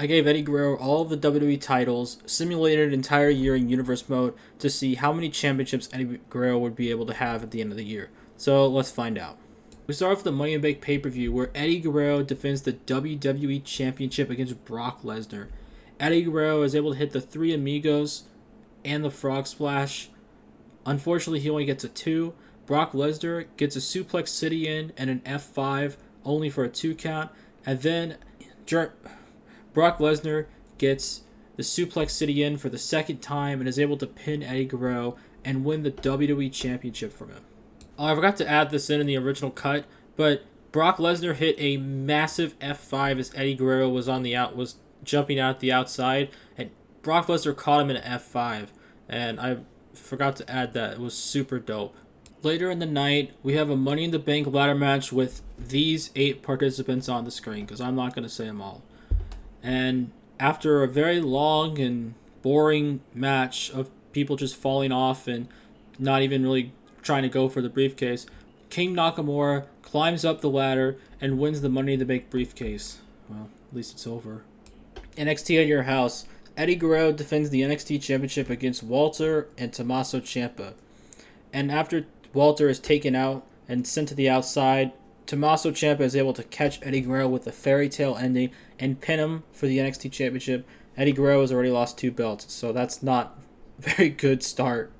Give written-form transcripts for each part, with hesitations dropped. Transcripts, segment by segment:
I gave Eddie Guerrero all of the WWE titles, simulated an entire year in Universe mode to see how many championships Eddie Guerrero would be able to have at the end of the year. So let's find out. We start off with the Money in the Bank pay-per-view where Eddie Guerrero defends the WWE Championship against Brock Lesnar. Eddie Guerrero is able to hit the Three Amigos and the Frog Splash. Unfortunately, he only gets a 2. Brock Lesnar gets a Suplex City in and an F5 only for a 2 count. And then Brock Lesnar gets the Suplex City in for the second time and is able to pin Eddie Guerrero and win the WWE Championship from him. Oh, I forgot to add this in the original cut, but Brock Lesnar hit a massive F5 as Eddie Guerrero was jumping out the outside, and Brock Lesnar caught him in an F5, and I forgot to add that. It was super dope. Later in the night, we have a Money in the Bank ladder match with these 8 participants on the screen, because I'm not going to say them all. And after a very long and boring match of people just falling off and not even really trying to go for the briefcase, King Nakamura climbs up the ladder and wins the Money in the Bank briefcase. Well, at least it's over. NXT at your house. Eddie Guerrero defends the NXT Championship against Walter and Tommaso Ciampa. And after Walter is taken out and sent to the outside, Tommaso Ciampa is able to catch Eddie Guerrero with a fairy tale ending and pin him for the NXT Championship. Eddie Guerrero has already lost 2 belts, so that's not a very good start.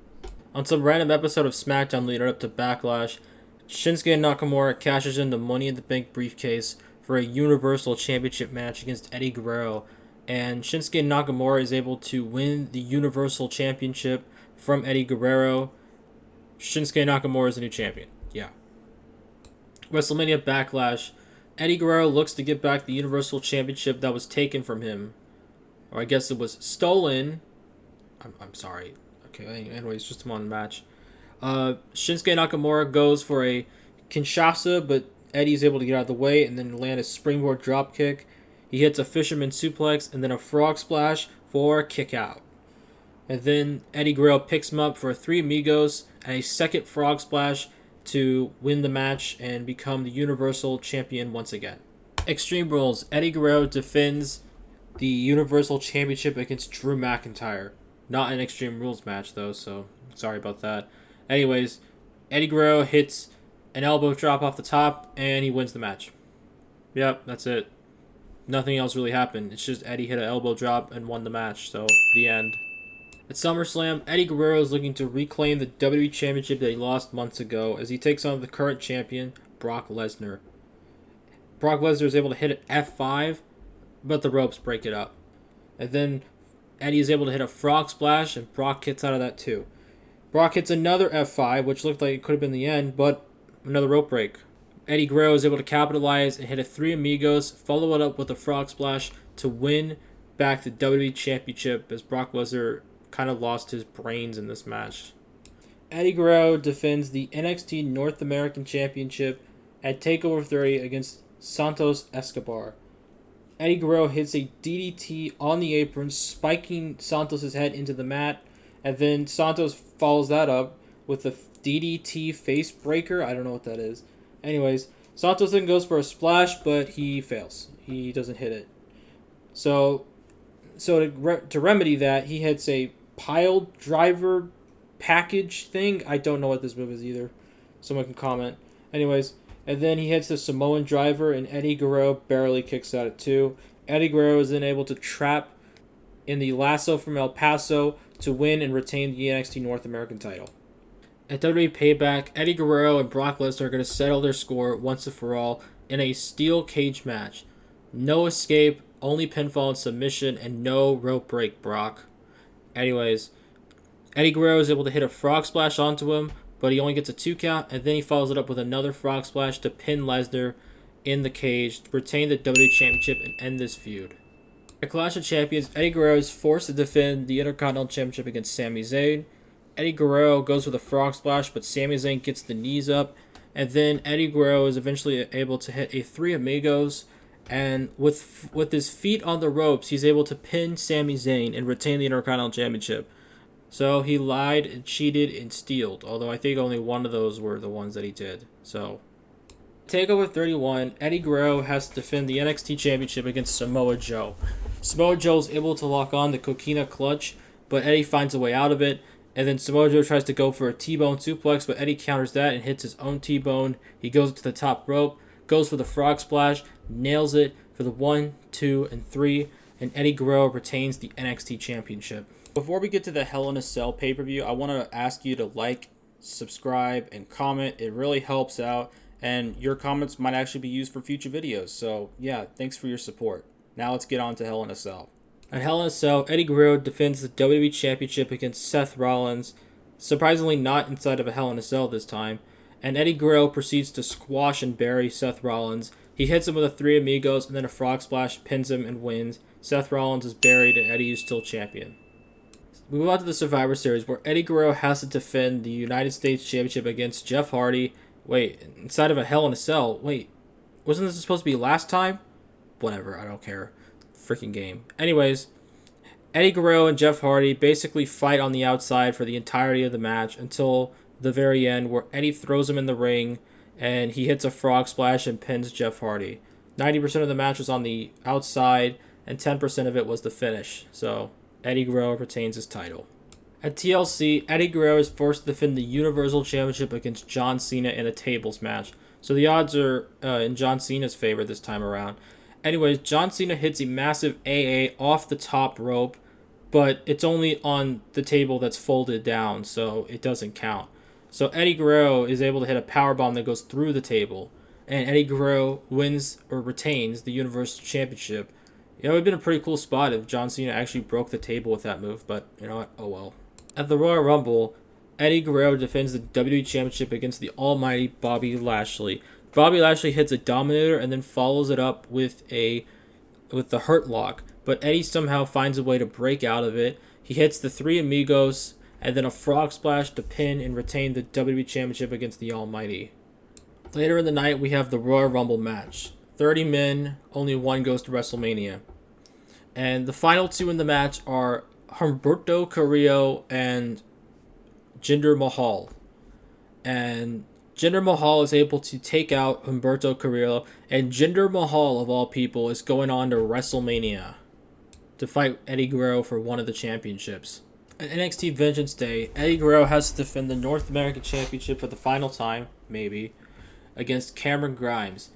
On some random episode of SmackDown leading up to Backlash, Shinsuke Nakamura cashes in the Money in the Bank briefcase for a Universal Championship match against Eddie Guerrero, and Shinsuke Nakamura is able to win the Universal Championship from Eddie Guerrero. Shinsuke Nakamura is the new champion. Yeah. WrestleMania Backlash. Eddie Guerrero looks to get back the Universal Championship that was taken from him. Or I guess it was stolen. I'm sorry. Okay, anyways, just one match. Shinsuke Nakamura goes for a Kinshasa, but Eddie's able to get out of the way and then land a springboard dropkick. He hits a fisherman suplex and then a frog splash for a kick out. And then Eddie Guerrero picks him up for a Three Amigos and a second frog splash to win the match and become the Universal Champion once again. Extreme Rules. Eddie Guerrero defends the Universal Championship against Drew McIntyre. Not an Extreme Rules match, though, so sorry about that. Anyways, Eddie Guerrero hits an elbow drop off the top, and he wins the match. Yep, that's it. Nothing else really happened. It's just Eddie hit an elbow drop and won the match, so the end. At SummerSlam, Eddie Guerrero is looking to reclaim the WWE Championship that he lost months ago as he takes on the current champion, Brock Lesnar. Brock Lesnar is able to hit an F5, but the ropes break it up. And then Eddie is able to hit a frog splash, and Brock gets out of that too. Brock hits another F5, which looked like it could have been the end, but another rope break. Eddie Guerrero is able to capitalize and hit a Three Amigos, follow it up with a frog splash to win back the WWE Championship as Brock Lesnar kind of lost his brains in this match. Eddie Guerrero defends the NXT North American Championship at TakeOver 30 against Santos Escobar. Eddie Guerrero hits a DDT on the apron, spiking Santos' head into the mat, and then Santos follows that up with a DDT face breaker. I don't know what that is. Anyways, Santos then goes for a splash, but he fails. He doesn't hit it. So to remedy that, he hits a pile driver package thing. I don't know what this move is either. Someone can comment. Anyways, and then he hits the Samoan driver, and Eddie Guerrero barely kicks out at 2. Eddie Guerrero is then able to trap in the lasso from El Paso to win and retain the NXT North American title. At WWE Payback, Eddie Guerrero and Brock Lesnar are going to settle their score once and for all in a steel cage match. No escape, only pinfall and submission, and no rope break, Brock. Anyways, Eddie Guerrero is able to hit a frog splash onto him, but he only gets a 2 count, and then he follows it up with another frog splash to pin Lesnar in the cage, to retain the WWE Championship, and end this feud. At Clash of Champions, Eddie Guerrero is forced to defend the Intercontinental Championship against Sami Zayn. Eddie Guerrero goes with a frog splash, but Sami Zayn gets the knees up, and then Eddie Guerrero is eventually able to hit a Three Amigos, and with his feet on the ropes, he's able to pin Sami Zayn and retain the Intercontinental Championship. So he lied and cheated and stealed, although I think only one of those were the ones that he did. So, TakeOver 31, Eddie Guerrero has to defend the NXT Championship against Samoa Joe. Samoa Joe is able to lock on the Coquina clutch, but Eddie finds a way out of it. And then Samoa Joe tries to go for a T-bone suplex, but Eddie counters that and hits his own T-bone. He goes to the top rope, goes for the frog splash, nails it for the 1, 2, and 3, and Eddie Guerrero retains the NXT Championship. Before we get to the Hell in a Cell pay-per-view, I want to ask you to like, subscribe, and comment. It really helps out, and your comments might actually be used for future videos. So, yeah, thanks for your support. Now let's get on to Hell in a Cell. At Hell in a Cell, Eddie Guerrero defends the WWE Championship against Seth Rollins, surprisingly not inside of a Hell in a Cell this time, and Eddie Guerrero proceeds to squash and bury Seth Rollins. He hits him with a Three Amigos and then a frog splash, pins him, and wins. Seth Rollins is buried and Eddie is still champion. We move on to the Survivor Series, where Eddie Guerrero has to defend the United States Championship against Jeff Hardy. Wait, inside of a Hell in a Cell? Wait, wasn't this supposed to be last time? Whatever, I don't care. Freaking game. Anyways, Eddie Guerrero and Jeff Hardy basically fight on the outside for the entirety of the match until the very end, where Eddie throws him in the ring and he hits a frog splash and pins Jeff Hardy. 90% of the match was on the outside and 10% of it was the finish. So Eddie Guerrero retains his title. At TLC, Eddie Guerrero is forced to defend the Universal Championship against John Cena in a tables match. So the odds are in John Cena's favor this time around. Anyways, John Cena hits a massive AA off the top rope, but it's only on the table that's folded down, so it doesn't count. So Eddie Guerrero is able to hit a powerbomb that goes through the table, and Eddie Guerrero wins or retains the Universal Championship. You know, it would have been a pretty cool spot if John Cena actually broke the table with that move, but you know what? Oh well. At the Royal Rumble, Eddie Guerrero defends the WWE Championship against the almighty Bobby Lashley. Bobby Lashley hits a Dominator and then follows it up with the Hurt Lock, but Eddie somehow finds a way to break out of it. He hits the Three Amigos and then a frog splash to pin and retain the WWE Championship against the Almighty. Later in the night, we have the Royal Rumble match. 30 men, only one goes to WrestleMania. And the final two in the match are Humberto Carrillo and Jinder Mahal. And Jinder Mahal is able to take out Humberto Carrillo, and Jinder Mahal, of all people, is going on to WrestleMania to fight Eddie Guerrero for one of the championships. At NXT Vengeance Day, Eddie Guerrero has to defend the North American Championship for the final time, maybe, against Cameron Grimes.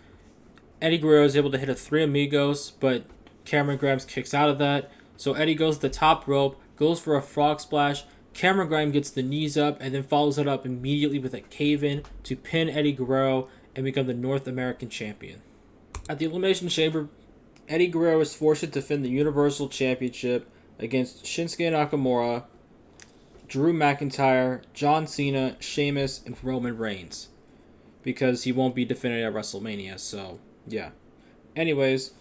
Eddie Guerrero is able to hit a Three Amigos, but Cameron Grimes kicks out of that, so Eddie goes to the top rope, goes for a frog splash. Cameron Grimes gets the knees up and then follows it up immediately with a cave-in to pin Eddie Guerrero and become the North American Champion. At the Elimination Chamber, Eddie Guerrero is forced to defend the Universal Championship against Shinsuke Nakamura, Drew McIntyre, John Cena, Sheamus, and Roman Reigns, because he won't be defending at WrestleMania, so yeah. Anyways,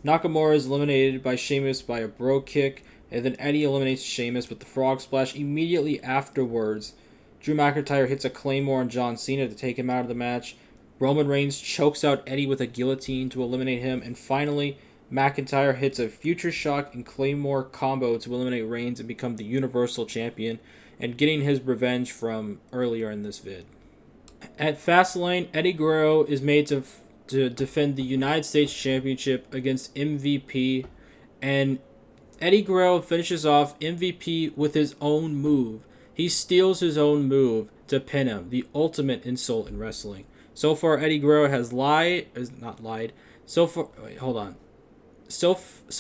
Nakamura is eliminated by Sheamus by a bro kick, and then Eddie eliminates Sheamus with the frog splash. Immediately afterwards, Drew McIntyre hits a Claymore on John Cena to take him out of the match. Roman Reigns chokes out Eddie with a guillotine to eliminate him. And finally, McIntyre hits a Future Shock and Claymore combo to eliminate Reigns and become the Universal Champion, and getting his revenge from earlier in this vid. At Fastlane, Eddie Guerrero is made to defend the United States Championship against MVP, and Eddie Guerrero finishes off MVP with his own move. He steals his own move to pin him, the ultimate insult in wrestling. So far, Eddie Guerrero has So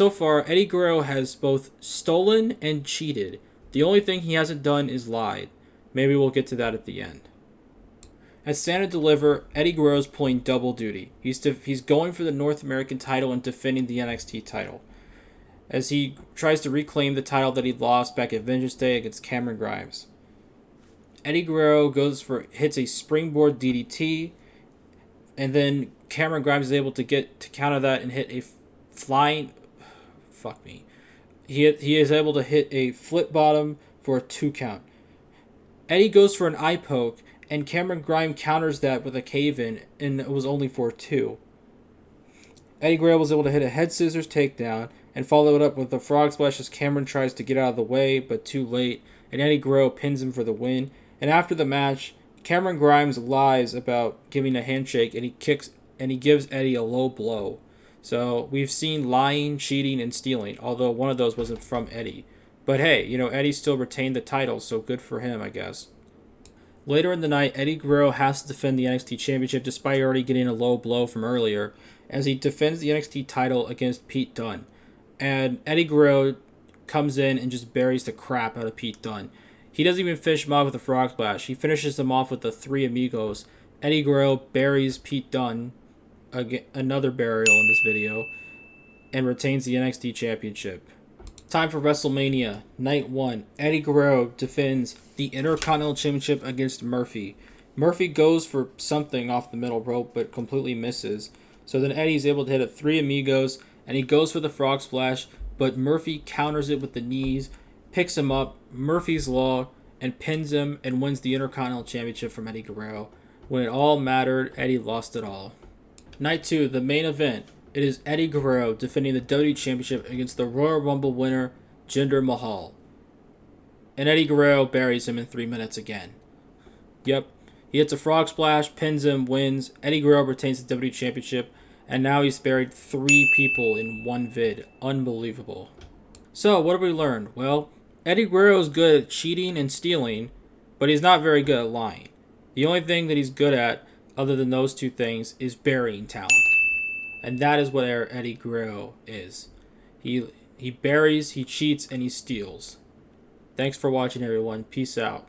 far, Eddie Guerrero has both stolen and cheated. The only thing he hasn't done is lied. Maybe we'll get to that at the end. At Stand and Deliver, Eddie Guerrero is pulling double duty. He's going for the North American title and defending the NXT title, as he tries to reclaim the title that he lost back at Vengeance Day against Cameron Grimes. Eddie Guerrero hits a springboard DDT, and then Cameron Grimes is able to counter that and hit a flying... Fuck me. He is able to hit a flip bottom for a 2 count. Eddie goes for an eye poke, and Cameron Grimes counters that with a cave-in, and it was only for 2. Eddie Guerrero was able to hit a head scissors takedown and follow it up with a frog splash as Cameron tries to get out of the way, but too late, and Eddie Guerrero pins him for the win. And after the match, Cameron Grimes lies about giving a handshake, and he gives Eddie a low blow. So we've seen lying, cheating, and stealing, although one of those wasn't from Eddie. But hey, Eddie still retained the title, so good for him, I guess. Later in the night, Eddie Guerrero has to defend the NXT Championship despite already getting a low blow from earlier, as he defends the NXT title against Pete Dunne. And Eddie Guerrero comes in and just buries the crap out of Pete Dunne. He doesn't even finish him off with a frog splash. He finishes him off with the Three Amigos. Eddie Guerrero buries Pete Dunne, another burial in this video, and retains the NXT Championship. Time for WrestleMania, Night 1. Eddie Guerrero defends the Intercontinental Championship against Murphy. Murphy goes for something off the middle rope, but completely misses. So then Eddie's able to hit a Three Amigos, and he goes for the frog splash, but Murphy counters it with the knees, picks him up, Murphy's Law, and pins him and wins the Intercontinental Championship from Eddie Guerrero. When it all mattered, Eddie lost it all. Night 2, the main event. It is Eddie Guerrero defending the WWE Championship against the Royal Rumble winner, Jinder Mahal. And Eddie Guerrero buries him in 3 minutes again. Yep, he hits a frog splash, pins him, wins. Eddie Guerrero retains the WWE Championship, and now he's buried 3 people in one vid. Unbelievable. So, what have we learned? Well, Eddie Guerrero is good at cheating and stealing, but he's not very good at lying. The only thing that he's good at, other than those 2 things, is burying talent. And that is what Eddie Guerrero is. He buries, he cheats, and he steals. Thanks for watching, everyone. Peace out.